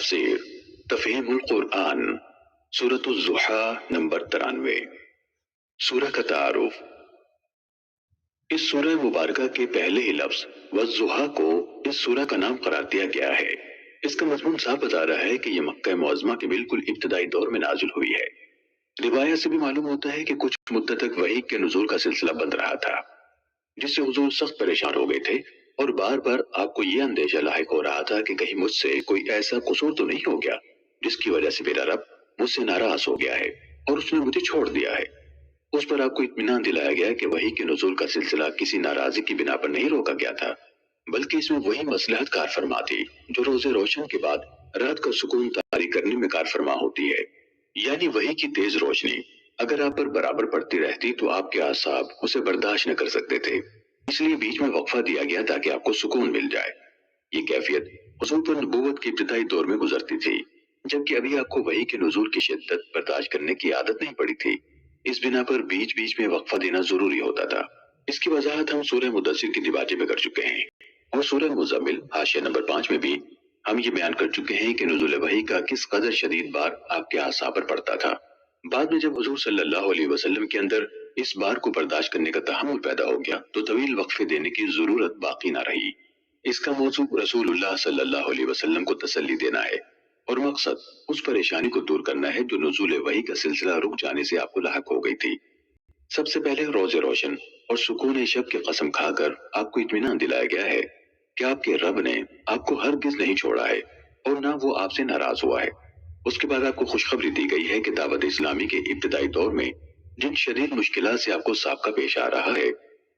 تفسیر تفہیم القرآن سورۃ الضحیٰ نمبر 93۔ سورہ کا تعارف۔ اس سورہ مبارکہ کے پہلے ہی لفظ والضحیٰ کو اس سورہ کا نام قرار دیا گیا ہے۔ اس کا مضمون صاف بتا رہا ہے کہ یہ مکہ معظمہ کے بالکل ابتدائی دور میں نازل ہوئی ہے۔ روایت سے بھی معلوم ہوتا ہے کہ کچھ مدت تک وحی کے نزول کا سلسلہ بند رہا تھا، جس سے حضور سخت پریشان ہو گئے تھے اور بار بار آپ کو یہ اندیشہ لاحق ہو رہا تھا کہ کہیں مجھ سے کوئی ایسا قصور تو نہیں ہو گیا جس کی وجہ سے میرا رب مجھ سے ناراض ہو گیا ہے اور اس نے مجھے چھوڑ دیا ہے۔ اس پر آپ کو اطمینان دلایا گیا کہ وحی کے نزول کا سلسلہ کسی ناراضی کی بنا پر نہیں روکا گیا تھا، بلکہ اس میں وہی مصلحت کار فرما تھی جو روز روشن کے بعد رات کا سکون طاری کرنے میں کار فرما ہوتی ہے، یعنی وحی کی تیز روشنی اگر آپ پر برابر پڑتی رہتی تو آپ کے اعصاب اسے برداشت نہ کر سکتے تھے، اس لیے بیچ میں وقفہ دیا گیا تاکہ آپ کو سکون مل جائے۔ یہ کیفیت حضور پر نبوت کے ابتدائی دور میں گزرتی تھی، جبکہ ابھی آپ کو وحی کے نزول کی شدت برداشت کرنے کی عادت نہیں پڑی تھی، اس بنا پر بیچ بیچ میں وقفہ دینا ضروری ہوتا تھا۔ اس کی وضاحت ہم سورہ مدثر کی دیباچے میں کر چکے ہیں، اور سورہ مزمل حاشیہ نمبر 5 میں بھی ہم یہ بیان کر چکے ہیں کہ نزول وحی کا کس قدر شدید بار آپ کے اعصاب پر پڑتا تھا۔ بعد میں جب حضور صلی اللہ علیہ وسلم کے اندر اس بار کو برداشت کرنے کا تحمل پیدا ہو گیا تو طویل وقفے دینے کی ضرورت باقی نہ رہی۔ اس کا موضوع رسول اللہ صلی اللہ علیہ وسلم کو تسلی دینا ہے، اور مقصد اس پریشانی کو دور کرنا ہے جو نزول وحی کا سلسلہ رک جانے سے آپ کو لاحق ہو گئی تھی۔ سب سے پہلے روز روشن اور سکون شب کی قسم کھا کر آپ کو اطمینان دلایا گیا ہے کہ آپ کے رب نے آپ کو ہرگز نہیں چھوڑا ہے اور نہ وہ آپ سے ناراض ہوا ہے۔ اس کے بعد آپ کو خوشخبری دی گئی ہے کہ دعوت اسلامی کے ابتدائی دور میں جن شدید مشکلات سے آپ کو سابقہ پیش آ رہا ہے،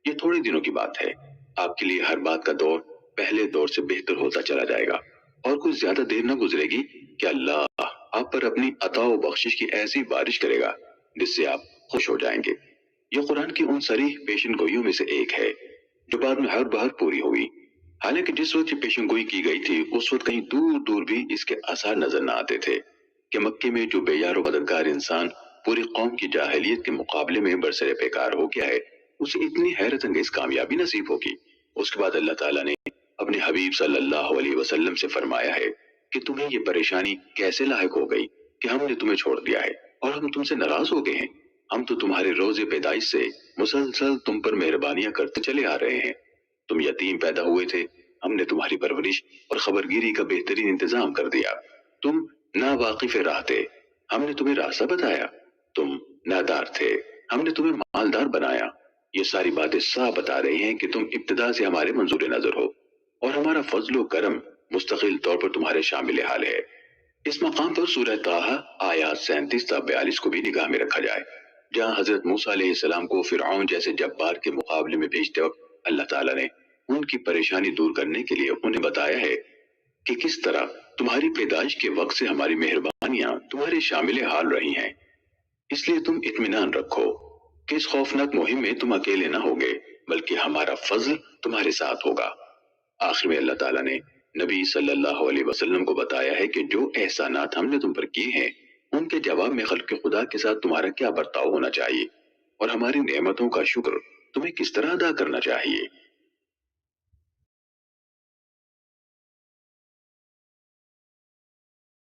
یہ تھوڑے دنوں کی بات ہے۔ آپ کے لیے ہر بات کا دور پہلے دور سے بہتر ہوتا چلا جائے گا، اور کچھ زیادہ دیر نہ گزرے گی کہ اللہ آپ پر اپنی عطا و بخشش کی ایسی بارش کرے گا جس سے آپ خوش ہو جائیں گے۔ یہ قرآن کی ان صریح پیشن گوئیوں میں سے ایک ہے جو بعد میں ہر بار پوری ہوئی، حالانکہ جس وقت یہ پیشن گوئی کی گئی تھی اس وقت کہیں دور دور بھی اس کے آثار نظر نہ آتے تھے کہ مکے میں جو بے یار و مددگار انسان پوری قوم کی جاہلیت کے مقابلے میں برسر پیکار ہو گیا ہے، اسے اتنی حیرت انگیز کامیابی نصیب ہوگی۔ اس کے بعد اللہ تعالیٰ نے اپنے حبیب صلی اللہ علیہ وسلم سے فرمایا ہے کہ تمہیں یہ پریشانی کیسے لاحق ہو گئی کہ ہم نے تمہیں چھوڑ دیا ہے اور ہم تم سے ناراض ہو گئے ہیں؟ ہم تو تمہارے روز پیدائش سے مسلسل تم پر مہربانیاں کرتے چلے آ رہے ہیں۔ تم یتیم پیدا ہوئے تھے، ہم نے تمہاری پرورش اور خبرگیری کا بہترین انتظام کر دیا۔ تم ناواقف راہ تھے، ہم نے تمہیں راستہ بتایا۔ تم نادار تھے، ہم نے تمہیں مالدار بنایا۔ یہ ساری باتیں صاف بتا رہی ہیں کہ تم ابتدا سے ہمارے منظور نظر ہو، اور ہمارا فضل و کرم مستقل طور پر تمہارے شامل حال ہے۔ اس مقام پر سورہ طٰہٰ آیات 37 تا 42 کو بھی نگاہ میں رکھا جائے، جہاں حضرت موسیٰ علیہ السلام کو فرعون جیسے جبار کے مقابلے میں بھیجتے وقت اللہ تعالیٰ نے ان کی پریشانی دور کرنے کے لیے انہیں بتایا ہے کہ کس طرح تمہاری پیدائش کے وقت سے ہماری مہربانیاں تمہارے شامل حال رہی ہیں۔ اس لیے تم اطمینان رکھو کہ اس خوفناک مہم میں تم اکیلے نہ ہوگے، بلکہ ہمارا فضل تمہارے ساتھ ہوگا۔ آخر میں اللہ تعالیٰ نے نبی صلی اللہ علیہ وسلم کو بتایا ہے کہ جو احسانات ہم نے تم پر کیے ہیں ان کے جواب میں خلق خدا کے ساتھ تمہارا کیا برتاؤ ہونا چاہیے، اور ہماری نعمتوں کا شکر تمہیں کس طرح ادا کرنا چاہیے۔